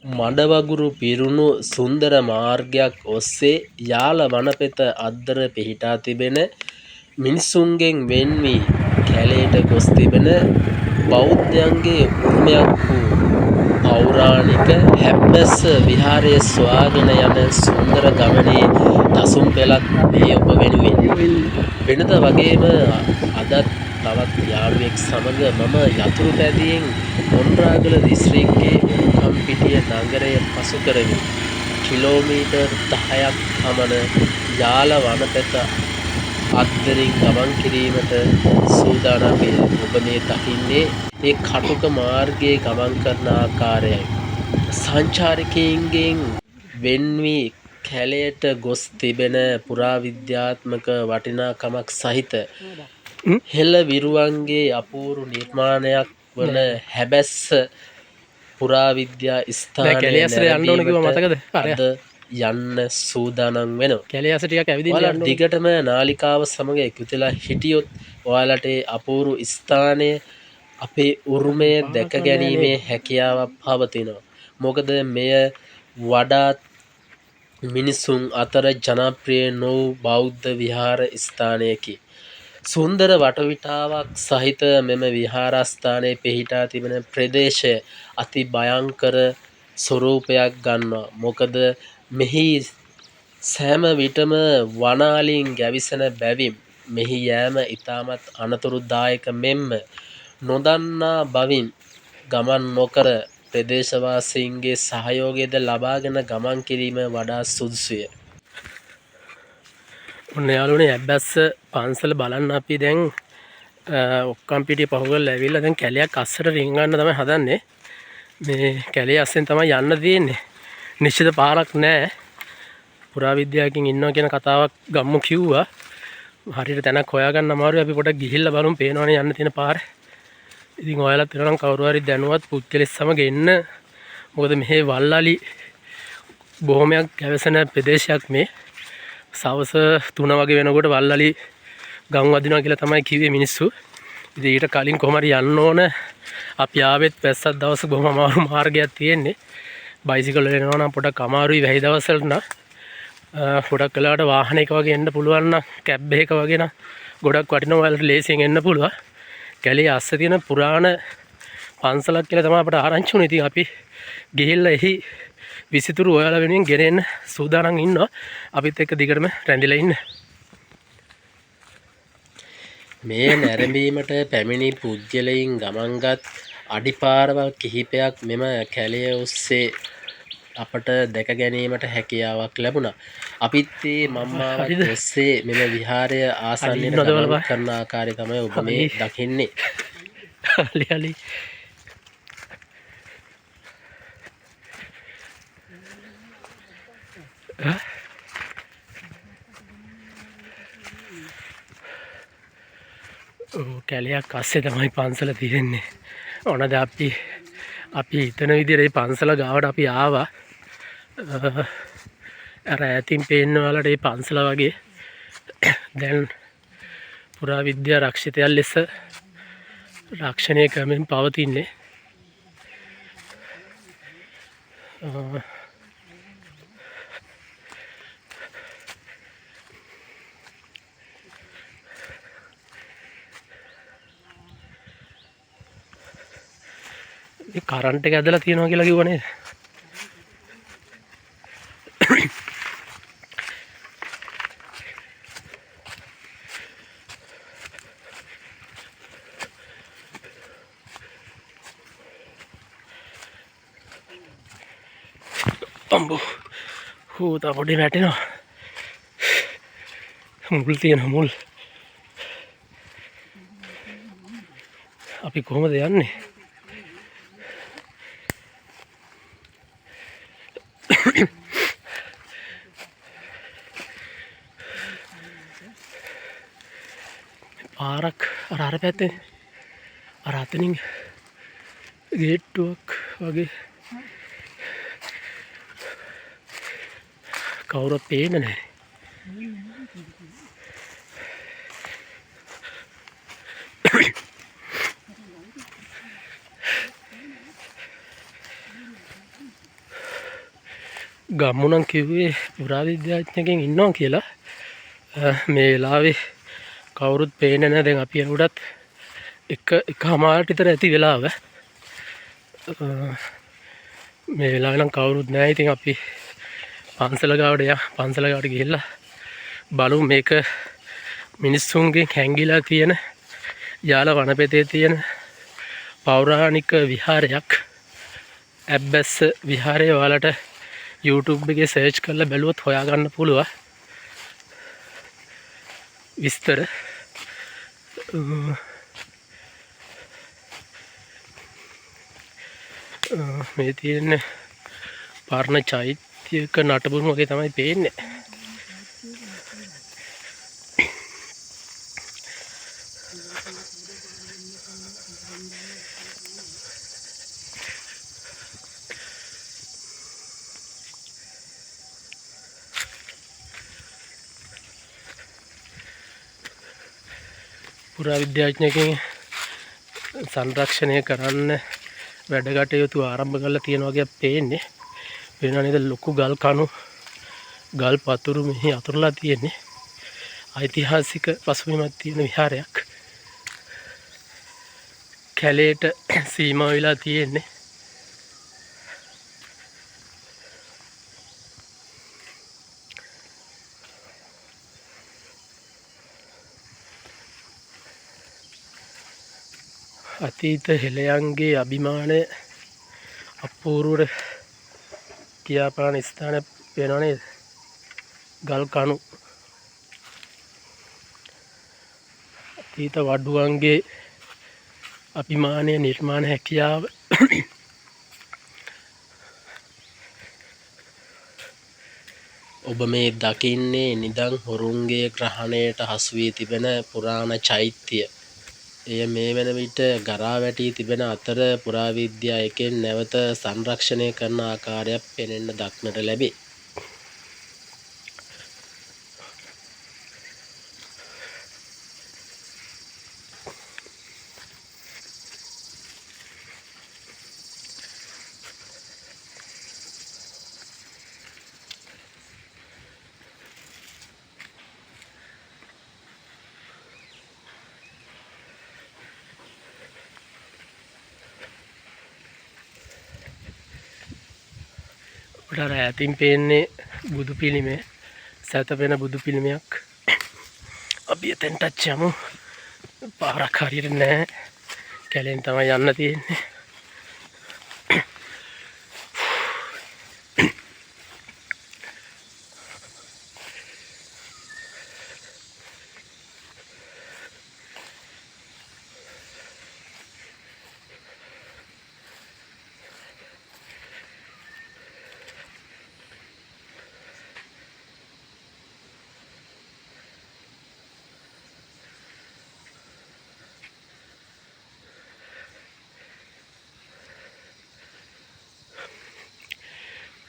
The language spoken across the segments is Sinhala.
මඩවගුරු පිරුණු සුන්දර මාර්ගයක් ඔස්සේ යාල වනපෙත අද්දර පිහිටා තිබෙන මිනිසුන්ගෙන් වෙන් වී කැලයට ගොස් තිබෙන බෞද්ධයන්ගේ උරුමයක් වූ පෞරාණික හැබ්බැස්ස විහාරය සොයාගෙන යන සුන්දර ගමනේ දසුන් පෙළක් මේ ඔබ වෙනුවෙන්. වෙනද වගේම අදත් තවත් යාළුවෙක් සමග මම යතුරුපැදියෙන් මොණරාගල දිස්ත්‍රික්කයේ උරුකම්පිටිය නගරය පසු කරමි. කිලෝමීටර් 10ක් පමණ යාල වනපෙත අද්දරින් ගමන් කිරීමට සූදානම් වේ. ඔබ මේ දකින්නේ මේ කටුක මාර්ගයේ ගමන් කරන ආකාරයයි. සංචාරකයින්ගෙන් වෙන් වී කැලයට ගොස් තිබෙන පුරාවිද්‍යාත්මක වටිනාකමක් සහිත හෙළ විරුවන්ගේ අපූරු නිර්මාණයක් වන හැබැස්ස පුරාවිද්‍යා ස්ථානයේ අද යන්න සූදානම් වෙනවා. කැලේ ටිකක් ඇවිදින්න යන්න. දිගටම නාලිකාව සමග එකතුලා හිටියොත් ඔයාලට අපූරු ස්ථානය අපේ උරුමය දැක ගැනීමේ හැකියාවක් පවතිනවා. මොකද මෙය වඩාත් මිනිසුන් අතර ජනප්‍රිය නොවූ බෞද්ධ විහාර ස්ථානයකි. සුන්දර වටවිටාවක් සහිත මෙම විහාරස්ථානයේ පිහිටා තිබෙන ප්‍රදේශය අති භයංකර ස්වරූපයක් ගන්නවා. මොකද මෙහි සෑම විටම වනාලින් ගැවිසෙන බැවින් මෙහි යෑම ඉතාමත් අනතුරුදායක මෙන්ම නොදන්නා බවින් ගමන් නොකර ප්‍රදේශවාසීන්ගේ සහයෝගයද ලබාගෙන ගමන් කිරීම වඩා සුදුසුය. ඔන්න යාළුවනේ හැබ්බැස්ස පන්සල බලන්න අපි දැන් ඔක්කම්පිටිය පහු කරලා ඇවිල්ලා දැන් කැලයක් අස්සට රිංගන්න තමයි හදන්නේ. මේ කැලේ අස්සෙන් තමයි යන්න තියෙන්නේ. නිශ්චිත පාරක් නැහැ. පුරාවිද්‍යාවකින් ඉන්නවා කියන කතාවක් ගම්මු කිව්වා. හරියට තැනක් හොයාගන්න අමාරුයි. අපි පොඩක් ගිහිල්ලා බලමු පේනවනේ යන්න තියෙන පාර. ඉතින් ඔයාලත් වෙනනම් කවුරු හරි දැනුවත් පුද්ගලෙක් සමග එන්න. මොකද මෙහි වල්ලාලි බොහොමයක් ගැවසෙන ප්‍රදේශයක් මේ. සවස 3 වගේ වෙනකොට වල්ලාලි ගම් වදිනවා කියලා තමයි කිව්වේ මිනිස්සු. ඉතින් ඊට කලින් කොහොම හරි යන්න ඕන. අපි ආවෙත් වැස්සක් දවස් බොහොම අමාරු මාර්ගයක් තියෙන්නේ. බයිසිකල් වල යනවා නම් පොඩක් අමාරුයි වැහි දවස්වල නම්. ගොඩක් වෙලාවට වාහනයක වගේ එන්න පුළුවන් නම් කැබ් එකක වගේ නම් ගොඩක් වටිනවා ඔයාලට ලේසියෙන් එන්න පුළුවන්. කැලේ අස්ස තියෙන පුරාණ පන්සලක් කියලා තමයි අපට ආරංචි වුණේ. ඉතින් අපි ගිහිල්ලා එහි විසිතුරු ඔයාලා වෙනුවෙන් ගෙනෙන්න සූදානම් ඉන්නවා. අපිත් එක්ක දිගටම රැඳිලා ඉන්න. මේ නැරඹීමට පැමිණි පුද්ගලයින් ගමන්ගත් අඩිපාරවල් කිහිපයක් මෙම කැලය ඔස්සේ අපට දැක ගැනීමට හැකියාවක් ලැබුණා. අපිත් මේ මම්මාවත් ඔස්සේ මෙම විහාරය ආසන්නයට ගමන් කරන ආකාරය තමයි ඔබ මේ දකින්නේ. අලි කැලයක් අස්සේ තමයි පන්සල තියෙන්නේ. ඕනද අපි හිතන විදිහට පන්සල ගාවට අපි ආවා. අර ඈතින් පේන්න වලට මේ පන්සල වගේ දැන් පුරාවිද්‍යා රක්ෂිතයන් ලෙස රක්ෂණය කරමින් පවතින්නේ. මේ කරන්ට් එක ඇදලා තියෙනවා කියලා කිව්ව නේද? අම්බෝ හුදා පොඩි වැටෙනවා. මුල් තියෙන මුල්. අපි කොහොමද යන්නේ? පාරක් අර පැත්තේ අර අතනින් ගේට්ටුවක් වගේ කවුරුත් පේන්නේ නැහැ. ගම්මුණන් කිව්වේ පුරාවිද්‍යාඥයකින් ඉන්නවා කියලා. මේ වෙලාවේ කවුරුත් පේන්නේ නැහැ. දැන් අපි යනකොටත් එකමාරට විතර ඇති වෙලාව. මේ වෙලාවේ නම් කවුරුත් නැහැ. ඉතින් අපි පන්සල ගාවට ගිහිල්ලා බලමු මේක මිනිස්සුන්ගෙන් හැංගිලා තියෙන යාල වනපෙතේ තියෙන පෞරාණික විහාරයක්. ඇබ්බැස්ස විහාරය. ඔයාලට YouTube එකේ සර්ච් කරලා බැලුවොත් හොයාගන්න පුළුවන් විස්තර. මේ තියෙන පරණ චෛත්‍යක නටබුන් වගේ තමයි පේන්නේ. පුරාවිද්‍යාඥයකින් සංරක්ෂණය කරන්න වැඩ කටයුතු ආරම්භ කරලා තියෙන වගේ පේන්නේ. වෙනවා නේද? ලොකු ගල් කණු ගල් පතුරු මෙහි අතුරලා තියෙන්නේ. ඓතිහාසික පසුබිමක් තියෙන විහාරයක්. කැලේට සීමා වෙලා තියෙන්නේ. අතීත හෙළයන්ගේ අභිමානය අපූර්වට කියාපාන ස්ථාන වෙනවා නේද? ගල් කණු අතීත වඩුවන්ගේ අභිමානය නිර්මාණ හැකියාව ඔබ මේ දකින්නේ නිදන් හොරුන්ගේ ග්‍රහණයට හසු වී තිබෙන පුරාණ චෛත්‍ය. එය මේ වන විට ගරා වැටී තිබෙන අතර පුරාවිද්‍යාඥයන් නැවත සංරක්ෂණය කරන ආකාරයක් පෙනෙන්න දක්නට ලැබේ. උඩට ඈතින් පේන්නේ බුදු පිළිමය. සැතපෙන බුදු පිළිමයක්. අපි එතෙන්ටත් යමු. පාරක් හරියට නැහැ. කැලෙන් තමයි යන්න තියෙන්නේ.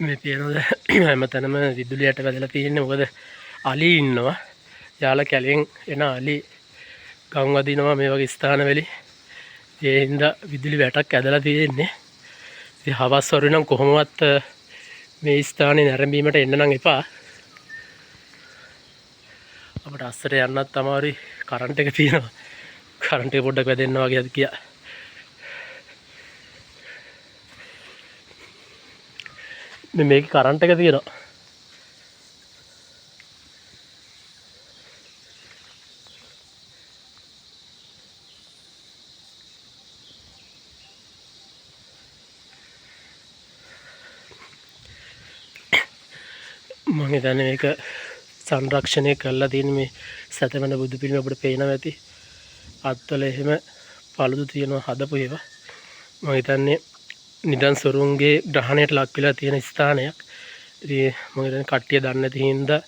මේ තියෙනද හැමතැනම විදුලියට වැදලා තියෙන්නේ. මොකද අලි ඉන්නවා. යාල කැලෙන් එන අලි ගම් වදිනවා මේ වගේ ස්ථානවල. ඒ හින්දා විදුලි වැටක් ඇදලා තියෙන්නේ. ඉතින් හවස් වරු නම් කොහොමවත් මේ ස්ථානේ නැරඹීමට එන්න නම් එපා. අපිට අස්සට යන්නත් අමාරුයි. කරන්ට් එක තියෙනවා. කරන්ට් එක පොඩ්ඩක් වැදෙන්න වගේ අද කියා. මේක කරන්ට් එක තියෙනවා. මම හිතන්නේ මේක සංරක්ෂණය කරලා තියෙන මේ සතමන බුදු පිළිම අපිට පේනවා ඇති. අත්වල එහෙම පළුදු තියෙනවා හදපු ඒවා. මම හිතන්නේ නිදන් සොරුන්ගේ ග්‍රහණයට ලක් වෙලා තියෙන ස්ථානයක්. ඉතින් මම හිතන්නේ කට්ටිය දන්නේ නැති හින්දා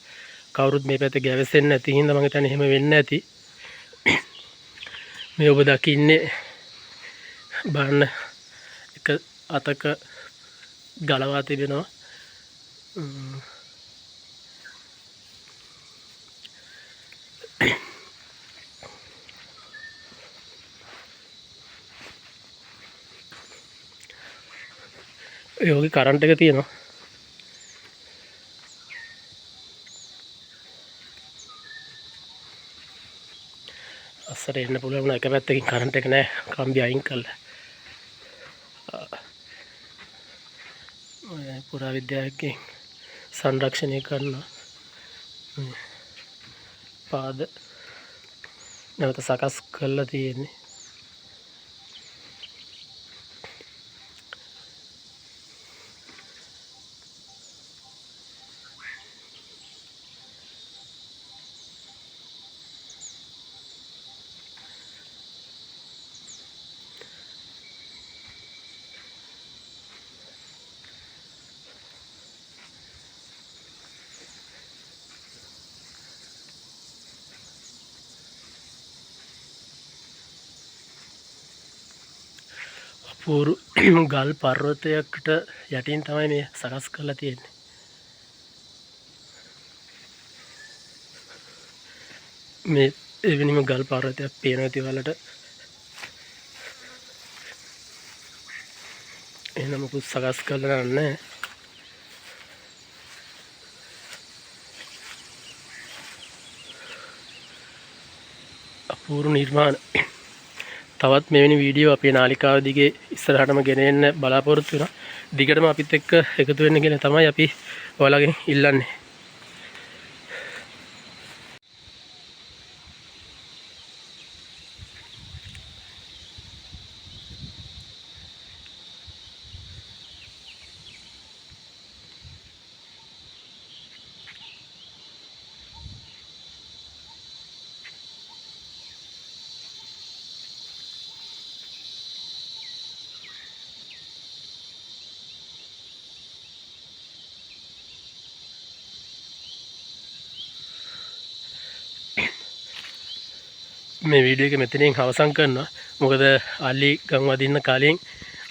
කවුරුත් මේ පැත්තේ ගැවසෙන්නේ නැති හින්දා මම හිතන්නේ එහෙම වෙන්නේ නැති. මේ ඔබ දකින්නේ බලන්න එක අතක ගලවා තිබෙනවා. ඒ වගේ කරන්ට් එක තියෙනවා. පස්සට එන්න පුළුවන් වුණා. එක පැත්තකින් කරන්ට් එක නැහැ. කම්බි අයින් කළා. ඔය පුරා විද්‍යාවකින් සංරක්ෂණය කරන පාද නැවත සකස් කරලා තියෙන්නේ. පූරු ගල් පර්වතයකට යටින් තමයි මේ සකස් කරලා තියෙන්නේ. මේ එවැනිම ගල් පර්වතයක් පේනවා ඇති ඔයාලට. එහෙනම් මොකුත් සකස් කරලා නැහැ. අපූර්ව නිර්මාණ. තවත් මෙවැනි වීඩියෝ අපේ නාලිකාව දිගේ ඉස්සරහටම ගෙන එන්න බලාපොරොත්තු වෙනවා. දිගටම අපිත් එක්ක එකතු වෙන්න කියලා තමයි අපි ඔයාලගෙන් ඉල්ලන්නේ. මේ වීඩියෝ එක මෙතනින් අවසන් කරනවා. මොකද අලි ගම් වදින්න කලින්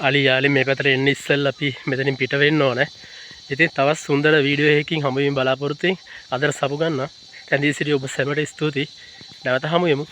අලි යාලි මේ පැත්තට එන්න ඉස්සෙල්ලා අපි මෙතනින් පිට වෙන්න ඕනේ. ඉතින් තවත් සුන්දර වීඩියෝ එකකින් හමු වීම බලාපොරොත්තු වෙමින් අදට සපු ගන්නවා. කැඳී සිටි ඔබ සැමට ස්තුතියි. නැවත හමු වෙමු.